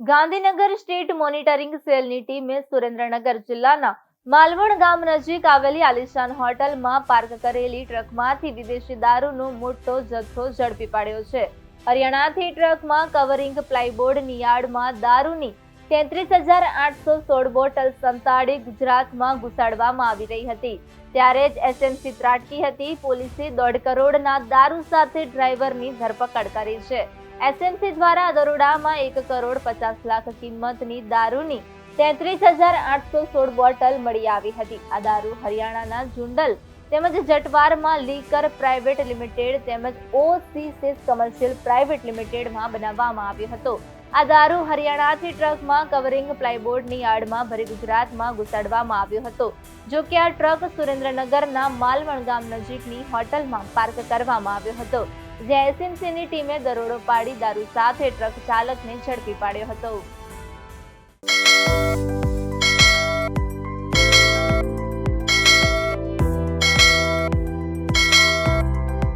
Gandhinagar state monitoring સેલની ટીમે સુરેન્દ્રનગર જિલ્લાના માલવણ ગામ નજીક આવેલી આલિશાન હોટલમાં પાર્ક કરેલી ટ્રકમાંથી વિદેશી દારૂનો મોટો જથ્થો ઝડપી પાડ્યો છે. હરિયાણાથી ટ્રકમાં કવરિંગ પ્લાયબોર્ડની યાર્ડમાં દારૂની 33,816 બોટલ સંતાડી ગુજરાતમાં ઘુસાડવામાં આવી રહી હતી. ત્યારે જ એસએમસી ત્રાટકી હતી. પોલીસે 1.5 કરોડના દારૂ સાથે ડ્રાઈવરની ધરપકડ કરી છે. એસએમસી દ્વારા દરોડામાં 1,50,00,000 કિંમતની દારૂની 33,816 બોટલ મળી આવી હતી. આ દારૂ હરિયાણાના જુંડલ તેમજ જટવારમાં લીકર પ્રાઇવેટ લિમિટેડ તેમજ ઓસીસીસ કમર્શિયલ પ્રાઇવેટ લિમિટેડમાં બનાવવામાં આવ્યો હતો. આ દારૂ હરિયાણાથી ટ્રકમાં કવરિંગ પ્લાયબોર્ડની યાર્ડમાં ભરી ગુજરાતમાં ઘુસાડવામાં આવ્યો હતો. જો કે આ ટ્રક સુરેન્દ્રનગરના માલવણ ગામ નજીકની હોટલમાં પાર્ક કરવામાં આવ્યો હતો, જ્યાં એસએમસીની ટીમે દરોડો પાડી દારૂ સાથે ટ્રક ચાલકને ઝડપી પાડ્યો હતો.